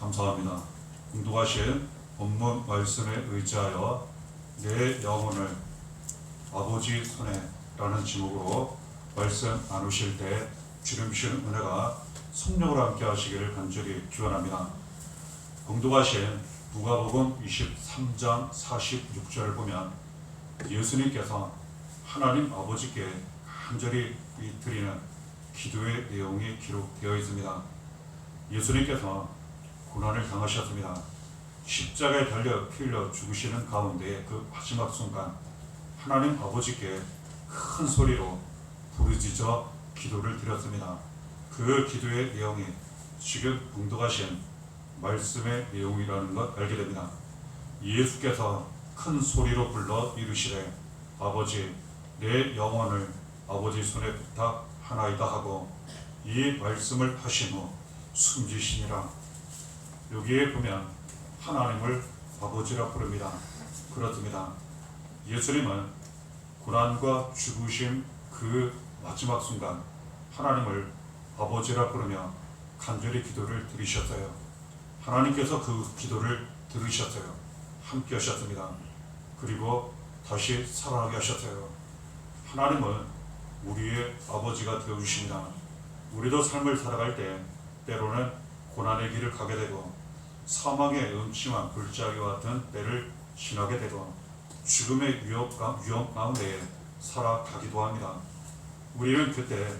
감사합니다. 공독하신 본문 말씀에 의지하여 내 영혼을 아버지 손에 라는 제목으로 말씀 나누실 때 주님 주시는 은혜가 성령으로 함께 하시기를 간절히 기원합니다. 공독하신 누가복음 23장 46절을 보면 예수님께서 하나님 아버지께 간절히 드리는 기도의 내용이 기록되어 있습니다. 예수님께서 고난을 당하셨습니다. 십자가에 달려 피 흘려 죽으시는 가운데 그 마지막 순간 하나님 아버지께 큰 소리로 부르짖어 기도를 드렸습니다. 그 기도의 내용이 지금 봉독하신 말씀의 내용이라는 것 알게 됩니다. 예수께서 큰 소리로 불러 이르시되 아버지 내 영혼을 아버지 손에 부탁하나이다 하고 이 말씀을 하신 후 숨지시니라. 여기에 보면 하나님을 아버지라 부릅니다. 그렇습니다. 예수님은 고난과 죽으심 그 마지막 순간 하나님을 아버지라 부르며 간절히 기도를 드리셨어요. 하나님께서 그 기도를 들으셨어요. 함께 하셨습니다. 그리고 다시 살아나게 하셨어요. 하나님은 우리의 아버지가 되어주십니다. 우리도 삶을 살아갈 때 때로는 고난의 길을 가게 되고 사망의 음침한 불자기와 같은 때를 지나게 되고 죽음의 위험 가운데 살아가기도 합니다. 우리는 그때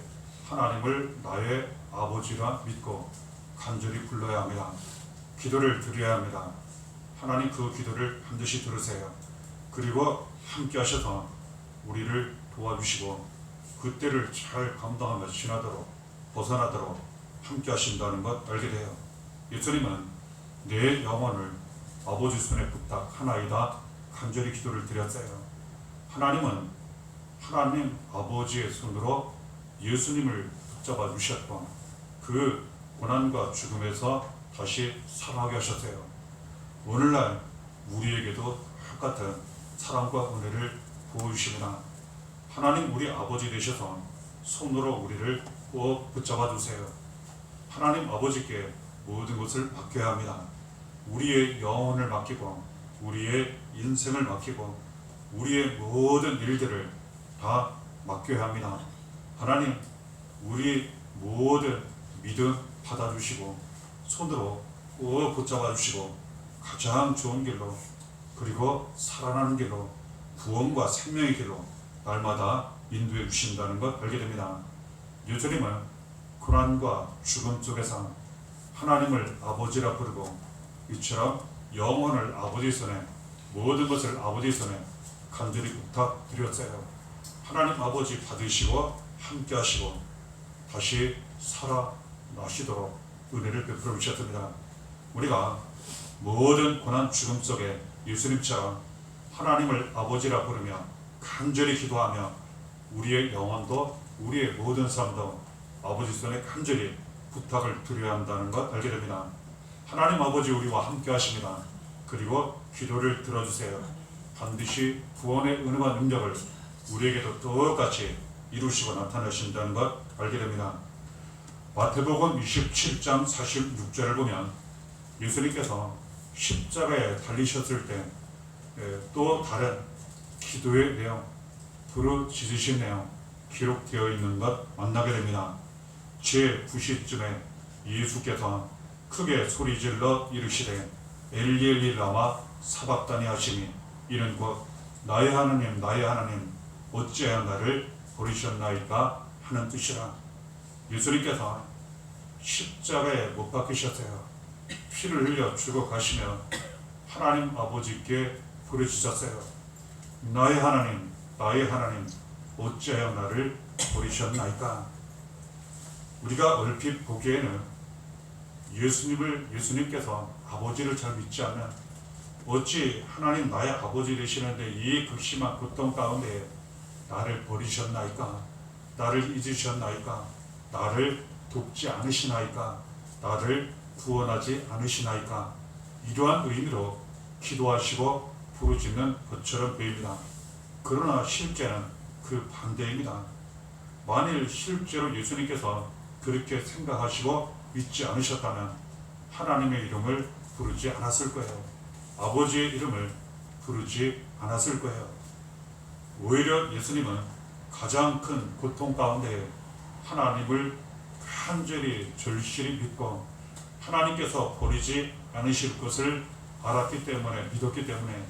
하나님을 나의 아버지라 믿고 간절히 불러야 합니다. 기도를 드려야 합니다. 하나님 그 기도를 반드시 들으세요. 그리고 함께 하셔서 우리를 도와주시고 그때를 잘 감당하며 지나도록 벗어나도록 함께 하신다는 것 알게 돼요. 예수님은 내 영혼을 아버지 손에 부탁하나이다 간절히 기도를 드렸어요. 하나님은 하나님 아버지의 손으로 예수님을 붙잡아 주셨고 그 고난과 죽음에서 다시 살아나게 하셨어요. 오늘날 우리에게도 똑같은 사랑과 은혜를 보여주십니다. 하나님 우리 아버지 되셔서 손으로 우리를 꼭 붙잡아 주세요. 하나님 아버지께 모든 것을 맡겨야 합니다. 우리의 영혼을 맡기고 우리의 인생을 맡기고 우리의 모든 일들을 다 맡겨야 합니다. 하나님 우리 모든 믿음 받아주시고 손으로 꼭 붙잡아 주시고 가장 좋은 길로 그리고 살아나는 길로 구원과 생명의 길로 날마다 인도해 주신다는 것 알게 됩니다. 예수님은 고난과 죽음 속에서 하나님을 아버지라 부르고 이처럼 영혼을 아버지 손에 모든 것을 아버지 손에 간절히 부탁드렸어요. 하나님 아버지 받으시고 함께 하시고 다시 살아나시도록 은혜를 베풀어 주셨습니다. 우리가 모든 고난 죽음 속에 예수님처럼 하나님을 아버지라 부르며 간절히 기도하며 우리의 영혼도 우리의 모든 삶도 아버지 손에 간절히 부탁을 드려야 한다는 것 알게 됩니다. 하나님 아버지 우리와 함께 하십니다. 그리고 기도를 들어주세요. 반드시 구원의 은혜와 능력을 우리에게도 똑같이 이루시고 나타내신다는 것 알게 됩니다. 마태복음 27장 46절을 보면 예수님께서 십자가에 달리셨을 때 또 다른 기도의 내용, 부르짖으신 내용 기록되어 있는 것 만나게 됩니다. 제9시쯤에 예수께서 크게 소리질러 이르시되 엘리 엘리 라마 사박다니 하시니 이는 곧 나의 하나님 나의 하나님 어찌하여 나를 버리셨나이까 하는 뜻이라. 예수님께서 십자가에 못 박히셨어요. 피를 흘려 죽어가시며 하나님 아버지께 부르짖었어요. 나의 하나님 나의 하나님 어찌하여 나를 버리셨나이까. 우리가 얼핏 보기에는 예수님께서 아버지를 잘 믿지 않는 어찌 하나님 나의 아버지 되시는데 이 극심한 고통 가운데 나를 버리셨나이까 나를 잊으셨나이까 나를 돕지 않으시나이까 나를 구원하지 않으시나이까 이러한 의미로 기도하시고 부르짖는 것처럼 보입니다. 그러나 실제는 그 반대입니다. 만일 실제로 예수님께서 그렇게 생각하시고 믿지 않으셨다면 하나님의 이름을 부르지 않았을 거예요. 아버지의 이름을 부르지 않았을 거예요. 오히려 예수님은 가장 큰 고통 가운데 하나님을 간절히 절실히 믿고 하나님께서 버리지 않으실 것을 알았기 때문에, 믿었기 때문에,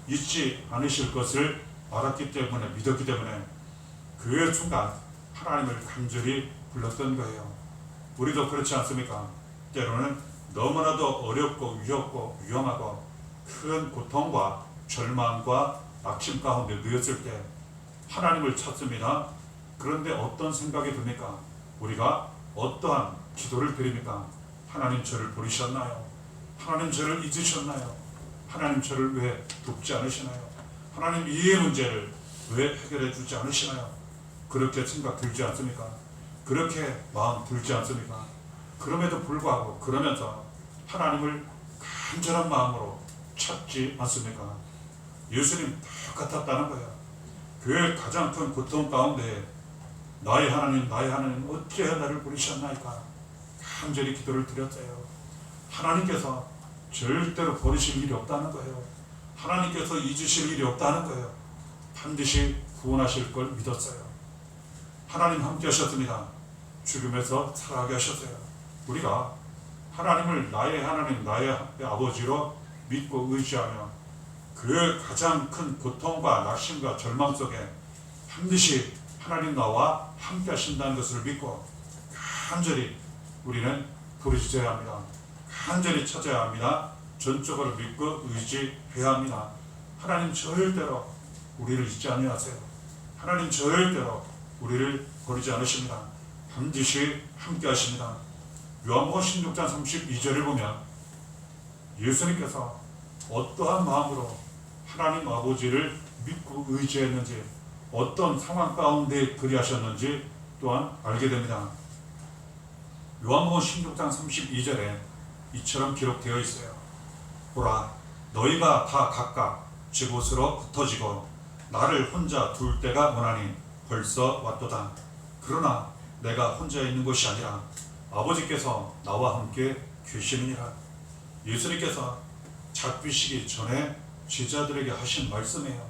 잊지 않으실 것을 알았기 때문에, 믿었기 때문에 그 순간 하나님을 간절히 불렀던 거예요. 우리도 그렇지 않습니까? 때로는 너무나도 어렵고 위험하고 큰 고통과 절망과 낙심 가운데 놓였을 때 하나님을 찾습니다. 그런데 어떤 생각이 듭니까? 우리가 어떠한 기도를 드립니까? 하나님 저를 버리셨나요? 하나님 저를 잊으셨나요? 하나님 저를 왜 돕지 않으시나요? 하나님 이 문제를 왜 해결해 주지 않으시나요? 그렇게 생각 들지 않습니까? 그렇게 마음 들지 않습니까? 그럼에도 불구하고 그러면서 하나님을 간절한 마음으로 찾지 않습니까? 예수님 똑같았다는 거예요. 그 가장 큰 고통 가운데 나의 하나님 어찌하여 나를 버리셨나이까 간절히 기도를 드렸어요. 하나님께서 절대로 버리실 일이 없다는 거예요. 하나님께서 잊으실 일이 없다는 거예요. 반드시 구원하실 걸 믿었어요. 하나님 함께 하셨습니다. 죽음에서 살아가게 하셨어요. 우리가 하나님을 나의 하나님, 나의 아버지로 믿고 의지하며 그 가장 큰 고통과 낙심과 절망 속에 반드시 하나님 나와 함께 하신다는 것을 믿고 간절히 우리는 부르짖어야 합니다. 간절히 찾아야 합니다. 전적으로 믿고 의지해야 합니다. 하나님 절대로 우리를 잊지 아니하세요. 하나님 절대로 우리를 버리지 않으십니다. 반드시 함께 하십니다. 요한복음 16장 32절을 보면 예수님께서 어떠한 마음으로 하나님 아버지를 믿고 의지했는지, 어떤 상황 가운데 그리하셨는지 또한 알게 됩니다. 요한복음 16장 32절에 이처럼 기록되어 있어요. 보라, 너희가 다 각각 제 곳으로 흩어지고 나를 혼자 둘 때가 원하니 벌써 왔도다. 그러나 내가 혼자 있는 것이 아니라 아버지께서 나와 함께 계시느니라. 예수님께서 잡히시기 전에 제자들에게 하신 말씀이에요.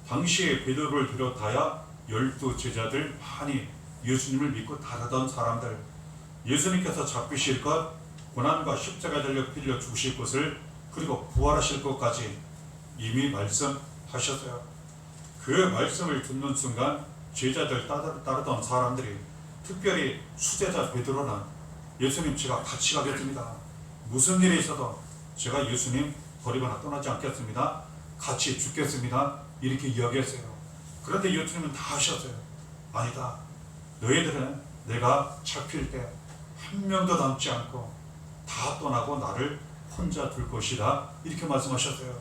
당시에 베드로를 비롯하여 12 제자들 많이 예수님을 믿고 따르던 사람들, 예수님께서 잡히실 것, 고난과 십자가 달려 빌려 죽으실 것을, 그리고 부활하실 것까지 이미 말씀하셨어요. 그 말씀을 듣는 순간 제자들 따르던 사람들이, 특별히 수제자 베드로는 예수님 제가 같이 가겠습니다. 무슨 일이 있어도 제가 예수님 버리거나 떠나지 않겠습니다. 같이 죽겠습니다. 이렇게 이야기했어요. 그런데 예수님은 다 하셨어요. 아니다. 너희들은 내가 잡힐 때 한 명도 남지 않고 다 떠나고 나를 혼자 둘 것이다. 이렇게 말씀하셨어요.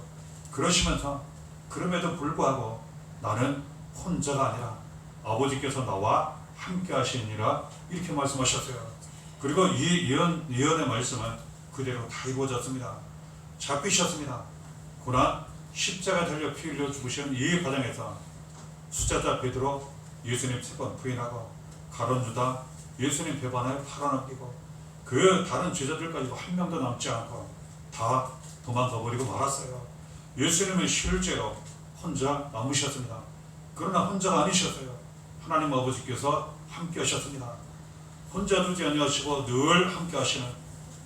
그러시면서 그럼에도 불구하고 나는 혼자가 아니라 아버지께서 나와 함께 하시니라 이렇게 말씀하셨어요. 그리고 이 예언의 말씀은 그대로 다 이루어졌습니다. 잡히셨습니다. 고난, 십자가 달려 피 흘려 죽으시는 이 과정에서 수제자 베드로 예수님 3번 부인하고, 가룟 유다 예수님 배반하여 팔아넘기고, 그 다른 제자들까지도 한 명도 남지 않고 다 도망가 버리고 말았어요. 예수님은 실제로 혼자 남으셨습니다. 그러나 혼자가 아니셨어요. 하나님 아버지께서 함께 하셨습니다. 혼자 두지 아니하시고 늘 함께 하시는,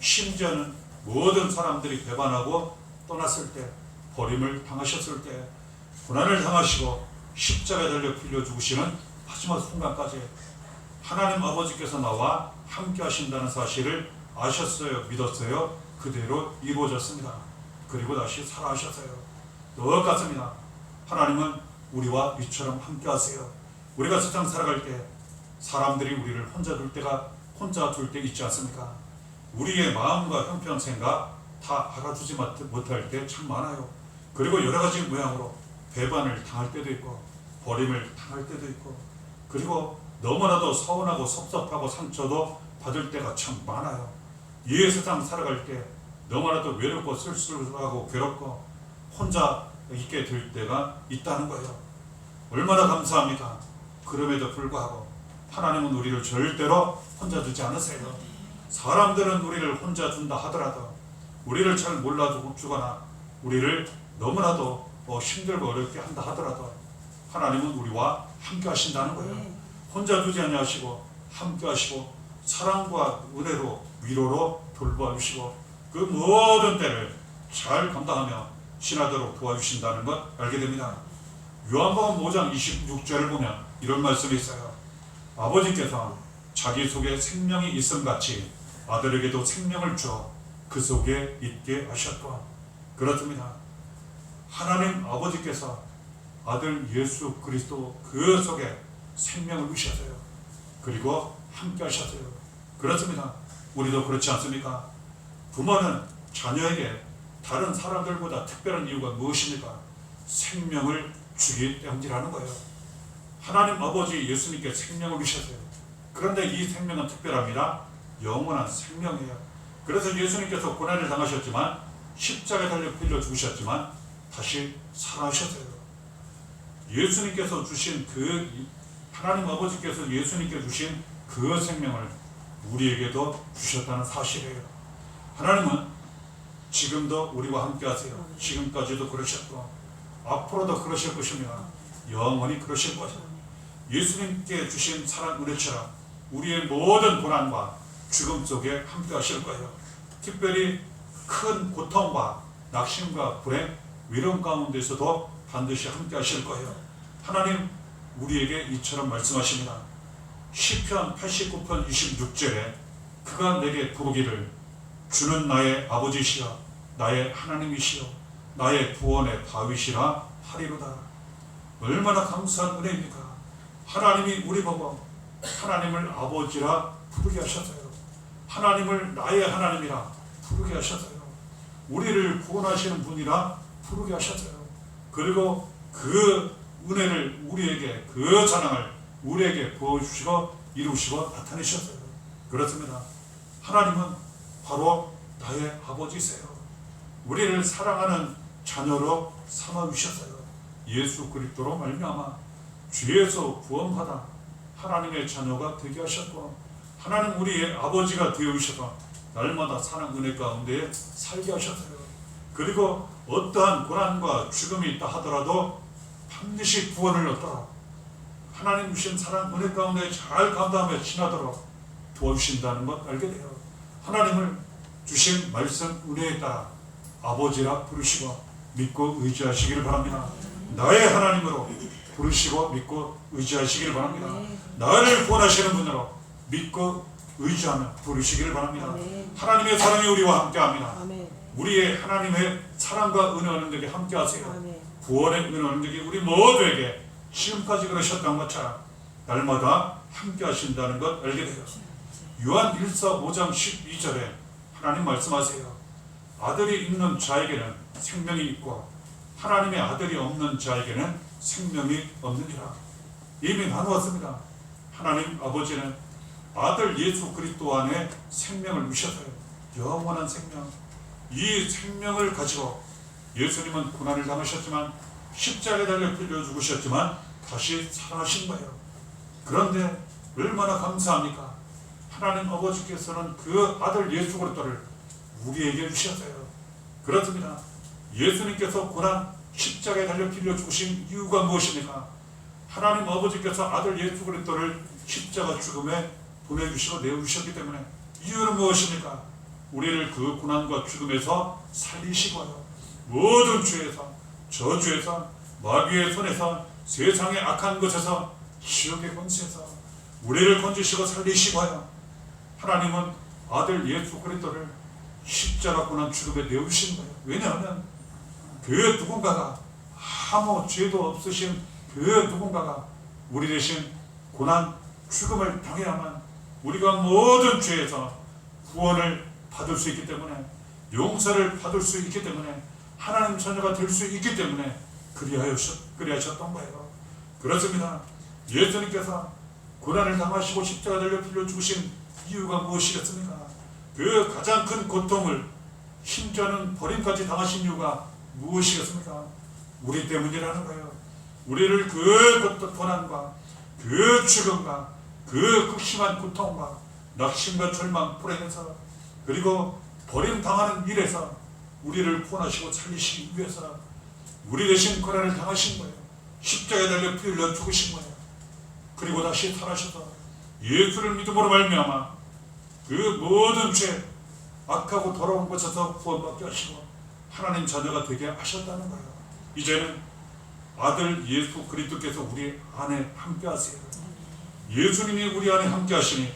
심지어는 모든 사람들이 배반하고 떠났을 때, 버림을 당하셨을 때, 고난을 당하시고 십자가에 달려 빌려 죽으시는 마지막 순간까지 하나님 아버지께서 나와 함께 하신다는 사실을 아셨어요, 믿었어요. 그대로 이루어졌습니다. 그리고 다시 살아하셨어요. 똑같습니다. 하나님은 우리와 이처럼 함께 하세요. 우리가 세상 살아갈 때 사람들이 우리를 혼자 둘 때 있지 않습니까? 우리의 마음과 형편 생각 다 알아주지 못할 때 참 많아요. 그리고 여러 가지 모양으로 배반을 당할 때도 있고 버림을 당할 때도 있고, 그리고 너무나도 서운하고 섭섭하고 상처도 받을 때가 참 많아요. 이 세상 살아갈 때 너무나도 외롭고 쓸쓸하고 괴롭고 혼자 있게 될 때가 있다는 거예요. 얼마나 감사합니까? 그럼에도 불구하고 하나님은 우리를 절대로 혼자 두지 않으세요. 사람들은 우리를 혼자 둔다 하더라도, 우리를 잘 몰라주거나 우리를 너무나도 힘들고 어렵게 한다 하더라도 하나님은 우리와 함께 하신다는 거예요. 혼자 두지 아니하시고 함께 하시고 사랑과 은혜로 위로로 돌봐주시고 그 모든 때를 잘 감당하며 지나도록 도와주신다는 것 알게 됩니다. 요한복음 5장 26절을 보면 이런 말씀이 있어요. 아버지께서 자기 속에 생명이 있음같이 아들에게도 생명을 주어 그 속에 있게 하셨고, 그렇습니다. 하나님 아버지께서 아들 예수 그리스도 그 속에 생명을 주셨어요. 그리고 함께 하셨어요. 그렇습니다. 우리도 그렇지 않습니까? 부모는 자녀에게 다른 사람들보다 특별한 이유가 무엇입니까? 생명을 주기 때문이라는 거예요. 하나님 아버지 예수님께 생명을 주셨어요. 그런데 이 생명은 특별합니다. 영원한 생명이에요. 그래서 예수님께서 고난을 당하셨지만 십자가에 달려 빌려 죽으셨지만 다시 살아나셨어요. 예수님께서 주신 하나님 아버지께서 예수님께 주신 그 생명을 우리에게도 주셨다는 사실이에요. 하나님은 지금도 우리와 함께 하세요. 지금까지도 그러셨고 앞으로도 그러실 것이며 영원히 그러실 것이에요. 예수님께 주신 사랑 은혜처럼 우리의 모든 고난과 죽음 속에 함께 하실 거예요. 특별히 큰 고통과 낙심과 불행, 위험 가운데서도 반드시 함께 하실 거예요. 하나님 우리에게 이처럼 말씀하십니다. 시편 89편 26절에 그가 내게 부르기를 주는 나의 아버지시여 나의 하나님이시여 나의 구원의 바위시라 하리로다. 얼마나 감사한 은혜입니까? 하나님이 우리 보고 하나님을 아버지라 부르게 하셨어요. 하나님을 나의 하나님이라 부르게 하셨어요. 우리를 구원하시는 분이라 부르게 하셨어요. 그리고 그 은혜를 우리에게, 그 자랑을 우리에게 보여주시고 이루시고 나타내셨어요. 그렇습니다. 하나님은 바로 나의 아버지세요. 우리를 사랑하는 자녀로 삼아주셨어요. 예수 그리스도로 말미암아 죄에서 구원받아 하나님의 자녀가 되게 하셨고, 하나님 우리의 아버지가 되어주셔서 날마다 사랑 은혜 가운데 살게 하셨어요. 그리고 어떠한 고난과 죽음이 있다 하더라도 반드시 구원을 얻도록 하나님 주신 사랑 은혜 가운데 잘 감당하며 지나도록 도와주신다는 것 알게 돼요. 하나님을 주신 말씀 은혜에 따라 아버지라 부르시고 믿고 의지하시기를 바랍니다. 나의 하나님으로 부르시고 믿고 의지하시기를 바랍니다. 나를 구원하시는 분으로 믿고 의지하며 부르시기를 바랍니다. 하나님의 사랑이 우리와 함께합니다. 우리의 하나님의 사랑과 은혜와 능력이 함께하세요. 구원의 은혜와 능력이 우리 모두에게 지금까지 그러셨던 것처럼 날마다 함께하신다는 것 알게 돼요. 요한 1서 5장 12절에 하나님 말씀하세요. 아들이 있는 자에게는 생명이 있고 하나님의 아들이 없는 자에게는 생명이 없느니라. 이미 나누었습니다. 하나님 아버지는 아들 예수 그리스도 안에 생명을 주셨어요. 영원한 생명. 이 생명을 가지고 예수님은 고난을 당하셨지만 십자가에 달려 빌려 죽으셨지만 다시 살아나신 거예요. 그런데 얼마나 감사합니까? 하나님 아버지께서는 그 아들 예수 그리스도를 우리에게 주셨어요. 그렇습니다. 예수님께서 고난 십자가에 달려 빌려 죽으신 이유가 무엇입니까? 하나님 아버지께서 아들 예수 그리스도를 십자가 죽음에 보내주시고 내어주셨기 때문에. 이유는 무엇입니까? 우리를 그 고난과 죽음에서 살리시고요. 모든 죄에서, 저주에서, 마귀의 손에서, 세상의 악한 것에서, 지옥의 권세에서 우리를 건지시고 살리시고요. 하나님은 아들 예수 그리스도를 십자가 고난 죽음에 내어주신 거예요. 왜냐하면 그 누군가가, 아무 죄도 없으신 그 누군가가 우리 대신 고난 죽음을 당해야만 우리가 모든 죄에서 구원을 받을 수 있기 때문에, 용서를 받을 수 있기 때문에, 하나님 자녀가 될 수 있기 때문에 그리하셨던 거예요. 그렇습니다. 예수님께서 고난을 당하시고 십자가 달려 빌려 죽으신 이유가 무엇이겠습니까? 그 가장 큰 고통을, 심지어는 버림까지 당하신 이유가 무엇이겠습니까? 우리 때문이라는 거예요. 우리를 그 고난과 그 죽음과 그 극심한 고통과 낙심과 절망, 불행에서 그리고 버림당하는 일에서 우리를 구원하시고 살리시기 위해서 우리 대신 고난을 당하신 거예요. 십자가에 달려 피 흘려 죽으신 거예요. 그리고 다시 살아셔서 예수를 믿음으로 말미암아 그 모든 죄, 악하고 더러운 것에서 구원받게 하시고 하나님 자녀가 되게 하셨다는 거예요. 이제는 아들 예수 그리스도께서 우리 안에 함께 하세요. 예수님이 우리 안에 함께 하시니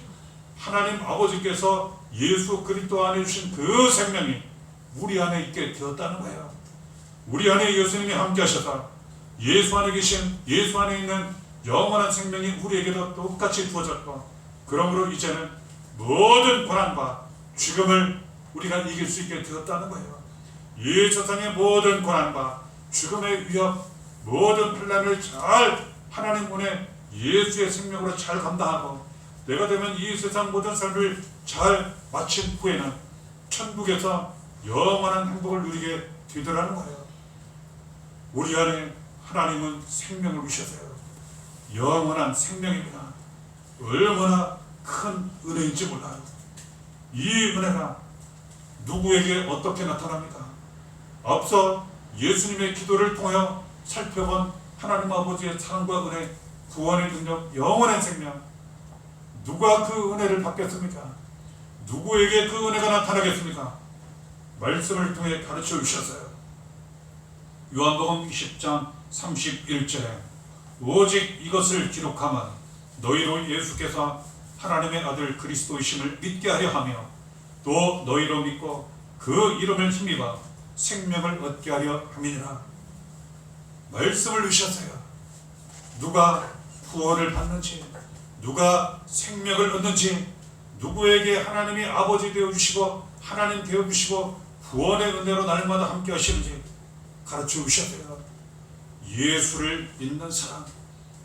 하나님 아버지께서 예수 그리스도 안에 주신 그 생명이 우리 안에 있게 되었다는 거예요. 우리 안에 예수님이 함께 하셔서 예수 안에 계신, 예수 안에 있는 영원한 생명이 우리에게도 똑같이 부어졌고, 그러므로 이제는 모든 고난과 죽음을 우리가 이길 수 있게 되었다는 거예요. 이 세상의 모든 고난과 죽음의 위협, 모든 환난을 잘 하나님 은혜 예수의 생명으로 잘 감당하고 내가 되면 이 세상 모든 삶을 잘 마친 후에는 천국에서 영원한 행복을 누리게 되더라는 거예요. 우리 안에 하나님은 생명을 주셨어요. 영원한 생명입니다. 얼마나 큰 은혜인지 몰라요. 이 은혜가 누구에게 어떻게 나타납니까? 앞서 예수님의 기도를 통하여 살펴본 하나님 아버지의 사랑과 은혜, 구원의 능력, 영원한 생명, 누가 그 은혜를 받겠습니까? 누구에게 그 은혜가 나타나겠습니까? 말씀을 통해 가르쳐 주셨어요. 요한복음 20장 31절에 오직 이것을 기록하면 너희로 예수께서 하나님의 아들 그리스도이심을 믿게 하려 하며 또 너희로 믿고 그 이름을 힘입어 생명을 얻게 하려 함이니라. 말씀을 주셨어요. 누가 구원을 받는지, 누가 생명을 얻는지, 누구에게 하나님이 아버지 되어주시고 하나님 되어주시고 구원의 은혜로 날마다 함께 하시는지 가르쳐 주셨어요. 예수를 믿는 사람,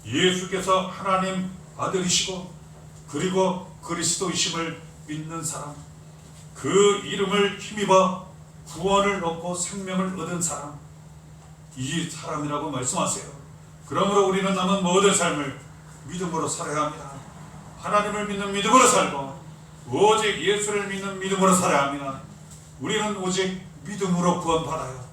예수께서 하나님 아들이시고 그리고 그리스도이심을 믿는 사람, 그 이름을 힘입어 구원을 얻고 생명을 얻은 사람, 이 사람이라고 말씀하세요. 그러므로 우리는 남은 모든 삶을 믿음으로 살아야 합니다. 하나님을 믿는 믿음으로 살고 오직 예수를 믿는 믿음으로 살아야 합니다. 우리는 오직 믿음으로 구원받아요.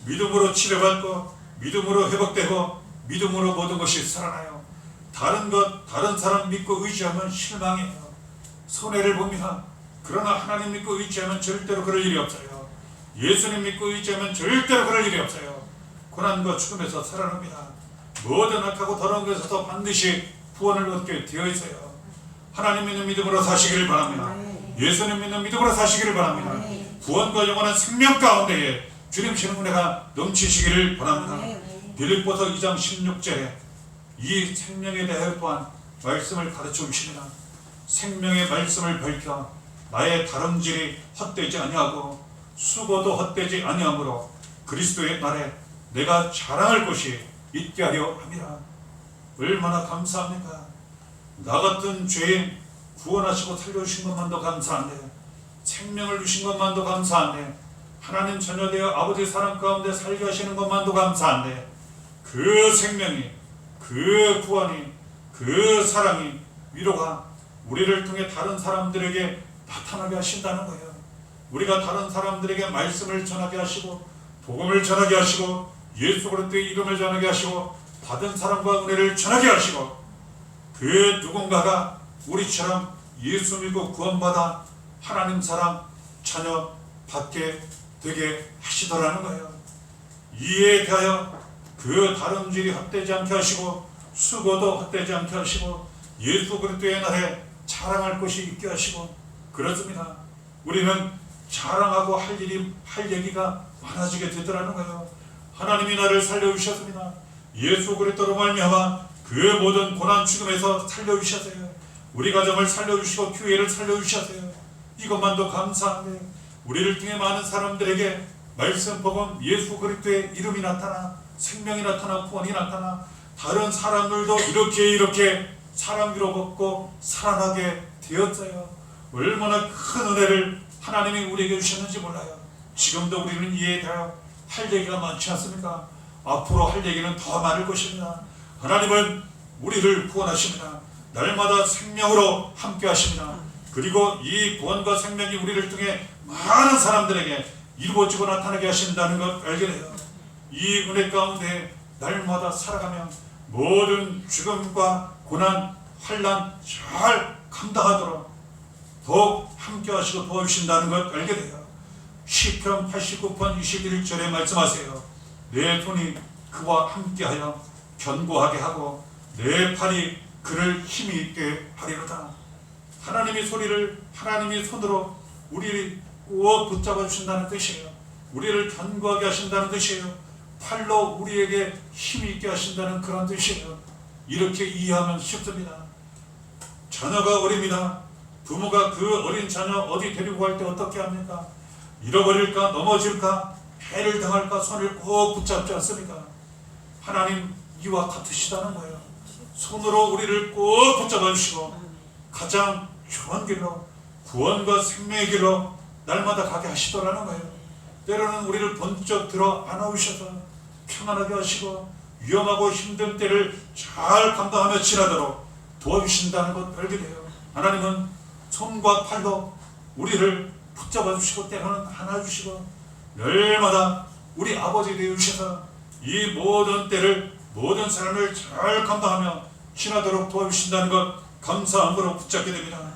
믿음으로 치료받고 믿음으로 회복되고 믿음으로 모든 것이 살아나요. 다른 것, 다른 사람 믿고 의지하면 실망해요. 손해를 봅니다. 그러나 하나님 믿고 의지하면 절대로 그럴 일이 없어요. 예수님 믿고 의지하면 절대로 그럴 일이 없어요. 고난과 죽음에서 살아납니다. 모든 악하고 더러운 것에서 반드시 구원을 얻게 되어 있어요. 하나님 믿는 믿음으로 사시기를 바랍니다. 예수님 믿는 믿음으로 사시기를 바랍니다. 구원과 영원한 생명 가운데에 주님 주시는 은혜가 넘치시기를 바랍니다. 빌립보서 2장 16절에 이 생명에 대하여 또한 말씀을 가르쳐 주십니다. 생명의 말씀을 밝혀 나의 다름질이 헛되지 아니하고 수고도 헛되지 아니하므로 그리스도의 날에 내가 자랑할 것이 있게 하려 함이라. 얼마나 감사합니까? 나 같은 죄인 구원하시고 살려주신 것만도 감사한데, 생명을 주신 것만도 감사한데, 하나님 자녀 되어 아버지 사랑 가운데 살게 하시는 것만도 감사한데, 그 생명이, 그 구원이, 그 사랑이, 위로가 우리를 통해 다른 사람들에게 나타나게 하신다는 거예요. 우리가 다른 사람들에게 말씀을 전하게 하시고 복음을 전하게 하시고 예수 그리스도의 이름을 전하게 하시고 받은 사랑과 은혜를 전하게 하시고 그 누군가가 우리처럼 예수 믿고 구원받아 하나님 사랑 자녀 받게 되게 하시더라는 거예요. 이에 대하여 그 다름질이 헛되지 않게 하시고 수고도 헛되지 않게 하시고 예수 그리스도의 날에 자랑할 것이 있게 하시고 그렇습니다. 우리는 자랑하고 할 얘기가 많아지게 되더라는 거예요. 하나님이 나를 살려주셨습니다. 예수 그리스도로 말미암아 그 모든 고난 죽음에서 살려주셨어요. 우리 가정을 살려주시고 교회를 살려주셨어요. 이것만도 감사한데 우리를 통해 많은 사람들에게 말씀 복음 예수 그리스도의 이름이 나타나 생명이 나타나 구원이 나타나 다른 사람들도 이렇게 사랑 위로 걷고 살아나게 되었어요. 얼마나 큰 은혜를 하나님이 우리에게 주셨는지 몰라요. 지금도 우리는 이에 대하여 할 얘기가 많지 않습니까? 앞으로 할 얘기는 더 많을 것입니다. 하나님은 우리를 구원하십니다. 날마다 생명으로 함께 하십니다. 그리고 이 구원과 생명이 우리를 통해 많은 사람들에게 이루어지고 나타나게 하신다는 것 알게 돼요. 이 은혜 가운데 날마다 살아가며 모든 죽음과 고난, 환난 잘 감당하도록 더욱 함께 하시고 도와주신다는 것 알게 돼요. 시편 89편 21절에 말씀하세요. 내 손이 그와 함께하여 견고하게 하고 내 팔이 그를 힘이 있게 하리로다. 하나님의 소리를 하나님의 손으로 우리를 꼭 붙잡아 주신다는 뜻이에요. 우리를 견고하게 하신다는 뜻이에요. 팔로 우리에게 힘이 있게 하신다는 그런 뜻이에요. 이렇게 이해하면 쉽습니다. 자녀가 어립니다. 부모가 그 어린 자녀 어디 데리고 갈 때 어떻게 합니까? 잃어버릴까, 넘어질까, 해를 당할까 손을 꼭 붙잡지 않습니까? 하나님 이와 같으시다는 거예요. 손으로 우리를 꼭 붙잡아 주시고 가장 좋은 길로, 구원과 생명의 길로 날마다 가게 하시더라는 거예요. 때로는 우리를 번쩍 들어 안아오셔서 평안하게 하시고 위험하고 힘든 때를 잘 감당하며 지나도록 도와주신다는 것 알게 돼요. 하나님은 손과 팔로 우리를 붙잡아 주시고 때로는 안아주시고 날마다 우리 아버지 되어주셔서 이 모든 때를, 모든 사람을 잘 감당하며 지나도록 도와주신다는 것 감사함으로 붙잡게 됩니다.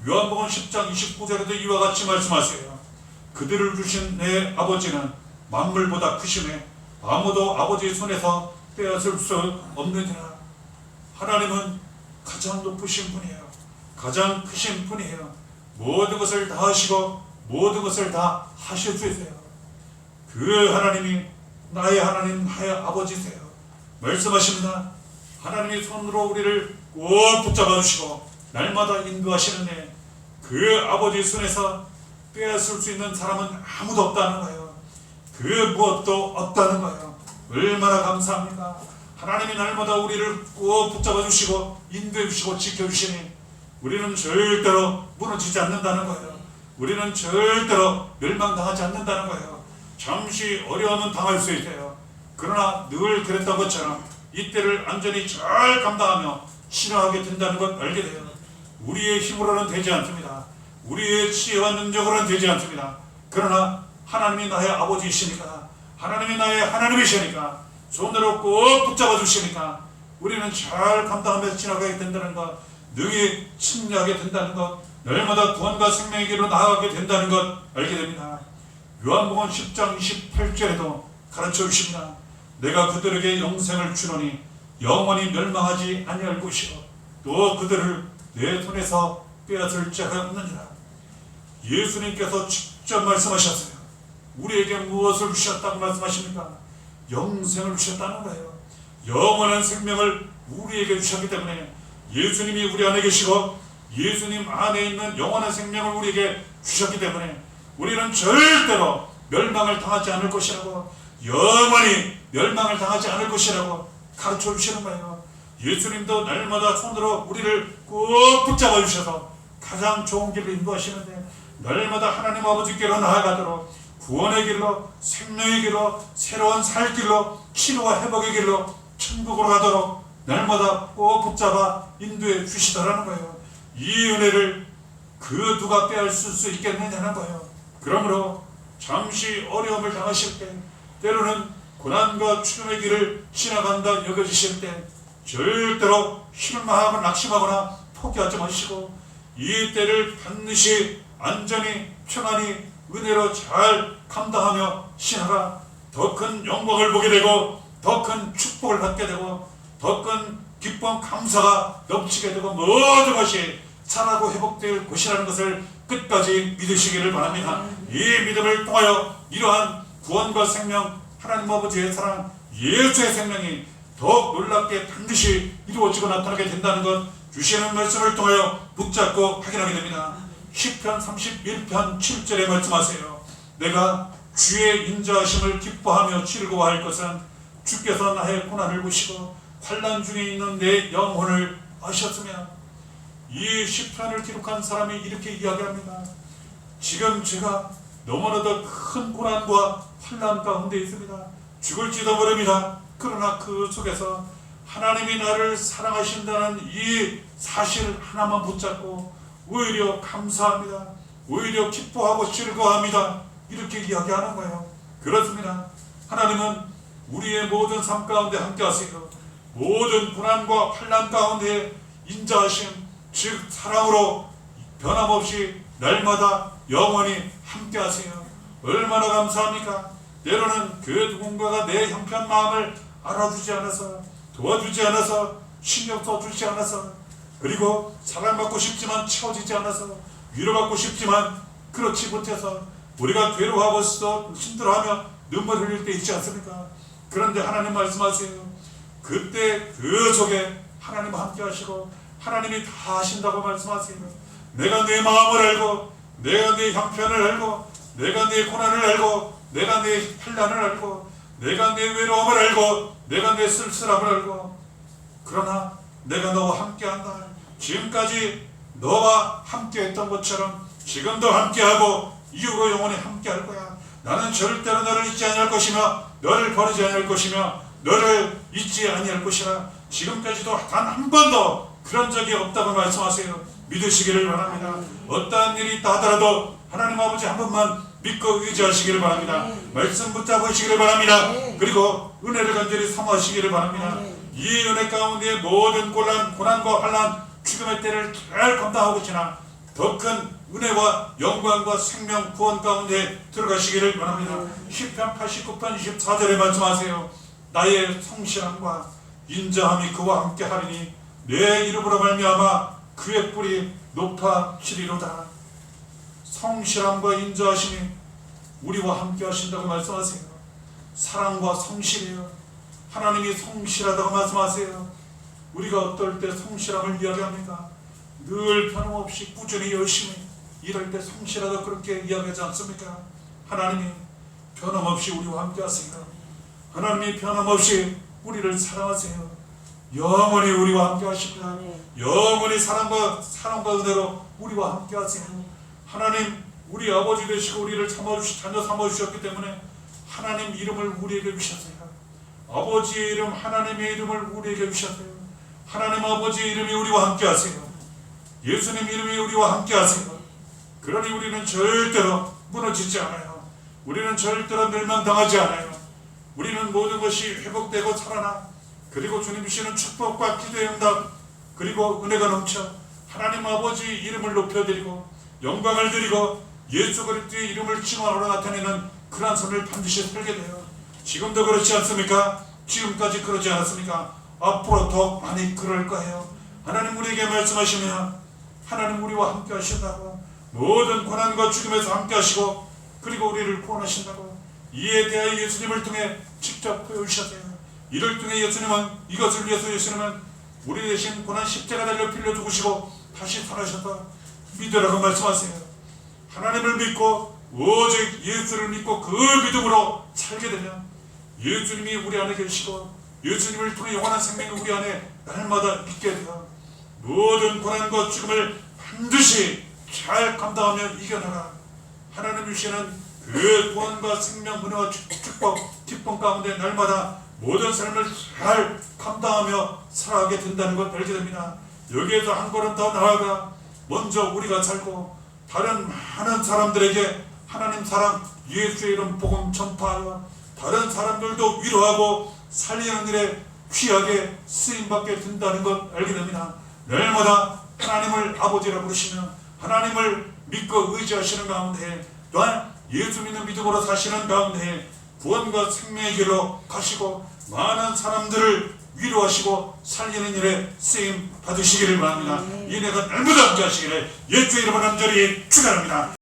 요한복음 10장 29절에도 이와 같이 말씀하세요. 그들을 주신 내 아버지는 만물보다 크심에 아무도 아버지의 손에서 빼앗을 수 없느니라. 하나님은 가장 높으신 분이에요. 가장 크신 분이에요. 모든 것을 다 하시고 모든 것을 다 하실 수 있어요. 그 하나님이 나의 하나님, 나의 아버지세요. 말씀하십니다. 하나님의 손으로 우리를 꼭 붙잡아 주시고 날마다 인도하시는데 그 아버지의 손에서 빼앗을 수 있는 사람은 아무도 없다는 거예요. 그 무엇도 없다는 거예요. 얼마나 감사합니까? 하나님이 날마다 우리를 꼭 붙잡아 주시고 인도해 주시고 지켜주시니 우리는 절대로 무너지지 않는다는 거예요. 우리는 절대로 멸망당하지 않는다는 거예요. 잠시 어려움은 당할 수 있어요. 그러나 늘 그랬던 것처럼 이때를 안전히 잘 감당하며 신앙하게 된다는 것 알게 돼요. 우리의 힘으로는 되지 않습니다. 우리의 지혜와 능력으로는 되지 않습니다. 그러나 하나님이 나의 아버지이시니까, 하나님이 나의 하나님이시니까, 손으로 꼭 붙잡아 주시니까 우리는 잘 감당하며 지나가게 된다는 것, 능히 승리하게 된다는 것, 날마다 구원과 생명의 길로 나아가게 된다는 것 알게 됩니다. 요한복음 10장 28절에도 가르쳐 주십니다. 내가 그들에게 영생을 주노니 영원히 멸망하지 아니할 것이요 또 그들을 내 손에서 빼앗을 자가 없느니라. 예수님께서 직접 말씀하셨어요. 우리에게 무엇을 주셨다고 말씀하십니까? 영생을 주셨다는 거예요. 영원한 생명을 우리에게 주셨기 때문에 예수님이 우리 안에 계시고 예수님 안에 있는 영원한 생명을 우리에게 주셨기 때문에 우리는 절대로 멸망을 당하지 않을 것이라고, 영원히 멸망을 당하지 않을 것이라고 가르쳐 주시는 거예요. 예수님도 날마다 손으로 우리를 꼭 붙잡아 주셔서 가장 좋은 길로 인도하시는데 날마다 하나님 아버지께로 나아가도록 구원의 길로, 생명의 길로, 새로운 살 길로, 치료와 회복의 길로 천국으로 가도록 날마다 꼭 붙잡아 인도해 주시더라는 거예요. 이 은혜를 그 누가 빼앗을 수 있겠느냐는 거예요. 그러므로 잠시 어려움을 당하실 때, 때로는 고난과 죽음의 길을 지나간다 여겨지실 때 절대로 실망하거나 낙심하거나 포기하지 마시고 이 때를 반드시 안전히 평안히 은혜로 잘 감당하며 지나라. 더 큰 영광을 보게 되고 더 큰 축복을 받게 되고 더 큰 기쁨 감사가 넘치게 되고 모든 것이 살아나고 회복될 것이라는 것을 끝까지 믿으시기를 바랍니다. 이 믿음을 통하여 이러한 구원과 생명, 하나님 아버지의 사랑, 예수의 생명이 더욱 놀랍게 반드시 이루어지고 나타나게 된다는 것 주시는 말씀을 통하여 붙잡고 확인하게 됩니다. 시편 31편 7절에 말씀하세요. 내가 주의 인자하심을 기뻐하며 즐거워할 것은 주께서 나의 고난을 보시고 환난 중에 있는 내 영혼을 아셨으며. 이 시편을 기록한 사람이 이렇게 이야기합니다. 지금 제가 너무나도 큰 고난과 환난 가운데 있습니다. 죽을지도 모릅니다. 그러나 그 속에서 하나님이 나를 사랑하신다는 이 사실 하나만 붙잡고 오히려 감사합니다. 오히려 기뻐하고 즐거워합니다. 이렇게 이야기하는 거예요. 그렇습니다. 하나님은 우리의 모든 삶 가운데 함께 하세요. 모든 고난과 환난 가운데 인자하심, 즉 사랑으로 변함없이 날마다 영원히 함께 하세요. 얼마나 감사합니까? 때로는 그 누군가가 내 형편 마음을 알아주지 않아서, 도와주지 않아서, 신경 써주지 않아서, 그리고 사랑받고 싶지만 채워지지 않아서, 위로받고 싶지만 그렇지 못해서 우리가 괴로워하고 힘들어하며 눈물 흘릴 때 있지 않습니까? 그런데 하나님 말씀하세요. 그때 그 속에 하나님 함께 하시고 하나님이 다 하신다고 말씀하세요. 내가 내 마음을 알고, 내가 내 형편을 알고, 내가 내 고난을 알고, 내가 내 환난을 알고, 내가 내 외로움을 알고, 내가 내 쓸쓸함을 알고, 그러나 내가 너와 함께한다. 지금까지 너와 함께했던 것처럼 지금도 함께하고 이후로 영원히 함께할 거야. 나는 절대로 너를 잊지 아니할 것이며 너를 버리지 아니할 것이며 너를 잊지 아니할 것이라. 지금까지도 단 한 번도 그런 적이 없다고 말씀하세요. 믿으시기를 바랍니다. 어떠한 일이 있다 하더라도 하나님 아버지 한 번만 믿고 의지하시기를 바랍니다. 말씀 붙잡으시기를 바랍니다. 그리고 은혜를 간절히 사모하시기를 바랍니다. 이 은혜 가운데 모든 고난과 환난, 죽음의 때를 잘 감당하고 지나 더 큰 은혜와 영광과 생명 구원 가운데 들어가시기를 바랍니다. 시편 89편 24절에 말씀하세요. 나의 성실함과 인자함이 그와 함께 하리니 내 이름으로 말미암아 그의 뿔이 높아지리로다. 성실함과 인자하심이 우리와 함께 하신다고 말씀하세요. 사랑과 성실이에요. 하나님이 성실하다고 말씀하세요. 우리가 어떨 때 성실함을 이야기합니까? 늘 변함없이 꾸준히 열심히 일할 때 성실하다 그렇게 이야기하지 않습니까? 하나님이 변함없이 우리와 함께 하세요. 하나님이 변함없이 우리를 사랑하세요. 영원히 우리와 함께 하십니다. 영원히 사랑과 은혜로 우리와 함께 하세요. 하나님 우리 아버지 되시고 우리를 자녀 삼아주셨기 때문에 하나님 이름을 우리에게 주셨어요. 아버지의 이름, 하나님의 이름을 우리에게 주셨어요. 하나님 아버지의 이름이 우리와 함께 하세요. 예수님 이름이 우리와 함께 하세요. 그러니 우리는 절대로 무너지지 않아요. 우리는 절대로 멸망당하지 않아요. 우리는 모든 것이 회복되고 살아나, 그리고 주님 주시는 축복과 기도의 응답, 그리고 은혜가 넘쳐 하나님 아버지 이름을 높여드리고 영광을 드리고 예수 그리스도의 이름을 칭호하러 나타내는 그러한 삶을 반드시 살게 돼요. 지금도 그렇지 않습니까? 지금까지 그러지 않았습니까? 앞으로 더 많이 그럴 거예요. 하나님 우리에게 말씀하시며 하나님 우리와 함께 하신다고, 모든 고난과 죽음에서 함께 하시고 그리고 우리를 구원하신다고 이에 대하여 예수님을 통해 직접 보여주셨어요. 이를 통해 이것을 위해서 예수님은 우리 대신 고난 십자가 달려 빌려 죽으시고 다시 살아셨다 믿으라고 말씀하세요. 하나님을 믿고 오직 예수를 믿고 그 믿음으로 살게 되면 예수님이 우리 안에 계시고 예수님을 통해 영원한 생명이 우리 안에 날마다 있게 되어 모든 고난과 죽음을 반드시 잘 감당하며 이겨나가 하나님 주시는 그 구원과 생명, 은혜와 축복, 기쁨 가운데 날마다 모든 삶을 잘 감당하며 살아가게 된다는 걸 알게 됩니다. 여기에서 한 걸음 더 나아가 먼저 우리가 살고 다른 많은 사람들에게 하나님 사랑, 예수의 이름 복음 전파하여 다른 사람들도 위로하고 살리는 일에 귀하게 쓰임받게 된다는 것 알게 됩니다. 날마다 하나님을 아버지라 부르시며 하나님을 믿고 의지하시는 가운데 또한 예수 믿는 믿음으로 사시는 가운데 구원과 생명의 길로 가시고 많은 사람들을 위로하시고 살리는 일에 쓰임 받으시기를 바랍니다. 이 은혜가 날마다 함께 하시기를 예수의 이름으로 간절히 축원합니다.